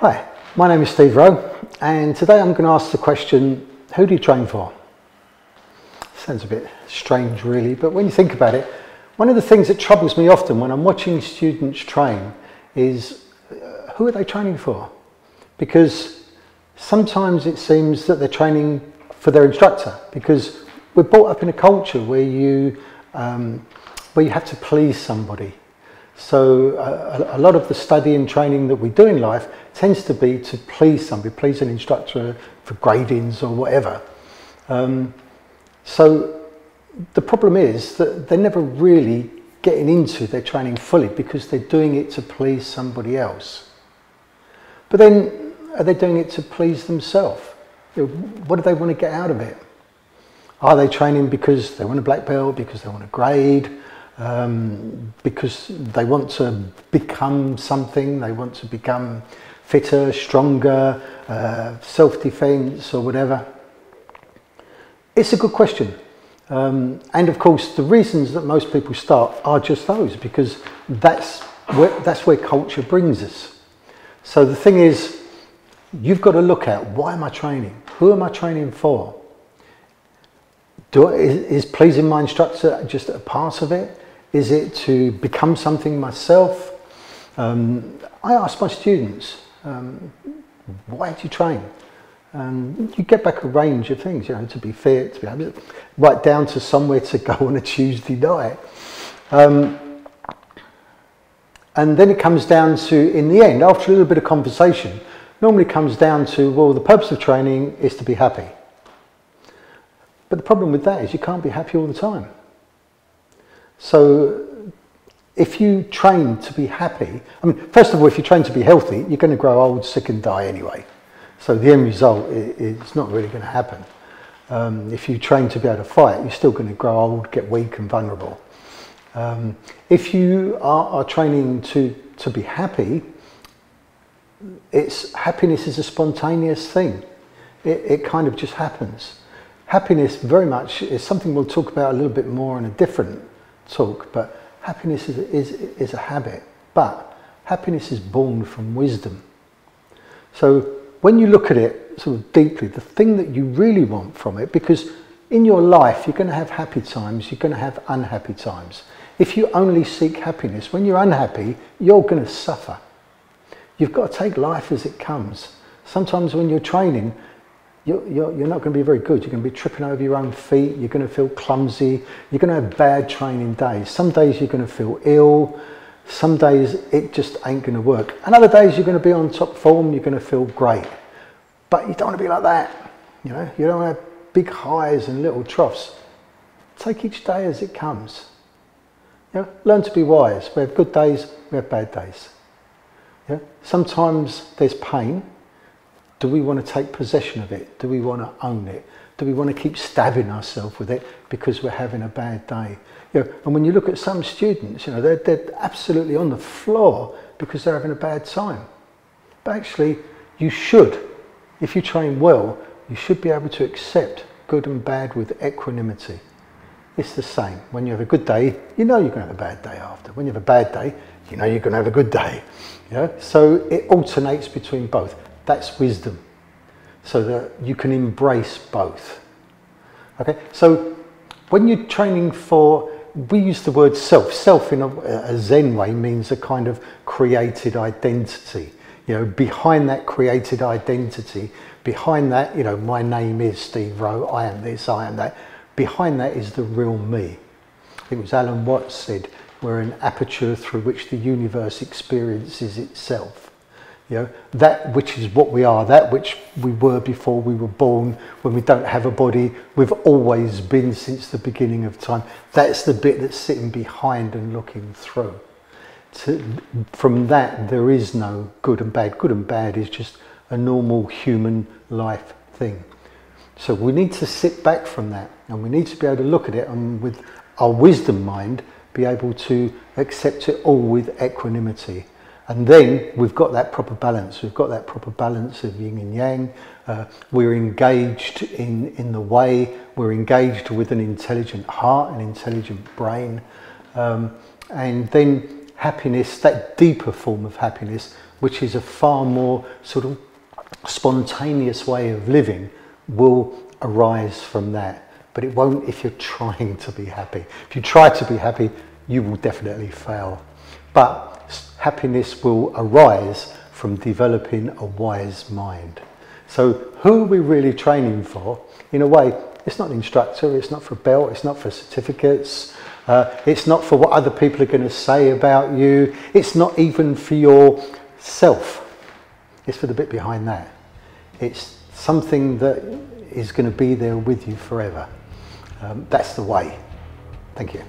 Hi, my name is Steve Rowe, and today I'm going to ask the question, who do you train for? Sounds a bit strange really, but when you think about it, one of the things that troubles me often when I'm watching students train is who are they training for? Because sometimes it seems that they're training for their instructor, because we're brought up in a culture where you have to please somebody. So a lot of the study and training that we do in life tends to be to please somebody, please an instructor for gradings or whatever. So the problem is that they're never really getting into their training fully because they're doing it to please somebody else. But then are they doing it to please themselves? What do they want to get out of it? Are they training because they want a black belt, because they want a grade? Because they want to become something, they want to become fitter, stronger, self-defense or whatever? It's a good question. And of course, the reasons that most people start are just those, because that's where culture brings us. So the thing is, you've got to look at, why am I training? Who am I training for? Is pleasing my instructor just a part of it? Is it to become something myself? I ask my students, why do you train? You get back a range of things, to be fit, to be able to, right down to somewhere to go on a Tuesday night. And then it comes down to, in the end, after a little bit of conversation, normally comes down to, well, the purpose of training is to be happy. But the problem with that is you can't be happy all the time. So if you train to be happy, first of all, if you train to be healthy, you're going to grow old, sick and die anyway. So the end result is not really going to happen. If you train to be able to fight, you're still going to grow old, get weak and vulnerable. If you are training to be happy, happiness is a spontaneous thing. It kind of just happens. Happiness very much is something we'll talk about a little bit more in a different talk, but happiness is a habit, but happiness is born from wisdom. So when you look at it sort of deeply, the thing that you really want from it, because in your life you're going to have happy times, you're going to have unhappy times. If you only seek happiness, when you're unhappy, you're going to suffer. You've got to take life as it comes. Sometimes when you're training, you're not going to be very good. You're going to be tripping over your own feet. You're going to feel clumsy. You're going to have bad training days. Some days you're going to feel ill. Some days it just ain't going to work. And other days you're going to be on top form. You're going to feel great. But you don't want to be like that. You don't want to have big highs and little troughs. Take each day as it comes. Learn to be wise. We have good days. We have bad days. Sometimes there's pain. Do we want to take possession of it? Do we want to own it? Do we want to keep stabbing ourselves with it because we're having a bad day? And when you look at some students, they're absolutely on the floor because they're having a bad time. But actually, you should, if you train well, you should be able to accept good and bad with equanimity. It's the same. When you have a good day, you know you're going to have a bad day after. When you have a bad day, you know you're going to have a good day. So it alternates between both. That's wisdom, so that you can embrace both. Okay, so when you're training for, we use the word self. Self in a Zen way means a kind of created identity. Behind that created identity, behind that, my name is Steve Rowe, I am this, I am that. Behind that is the real me. I think it was Alan Watts said, we're an aperture through which the universe experiences itself. That which is what we are, that which we were before we were born, when we don't have a body, we've always been since the beginning of time. That's the bit that's sitting behind and looking through. From that, there is no good and bad. Good and bad is just a normal human life thing. So we need to sit back from that, and we need to be able to look at it and with our wisdom mind, be able to accept it all with equanimity. And then we've got that proper balance. We've got that proper balance of yin and yang. We're engaged in the way. We're engaged with an intelligent heart, an intelligent brain. And then happiness, that deeper form of happiness, which is a far more sort of spontaneous way of living, will arise from that. But it won't if you're trying to be happy. If you try to be happy, you will definitely fail. But happiness will arise from developing a wise mind. So who are we really training for? In a way, it's not an instructor, it's not for a belt, it's not for certificates, it's not for what other people are going to say about you, it's not even for yourself, it's for the bit behind that. It's something that is going to be there with you forever. That's the way. Thank you.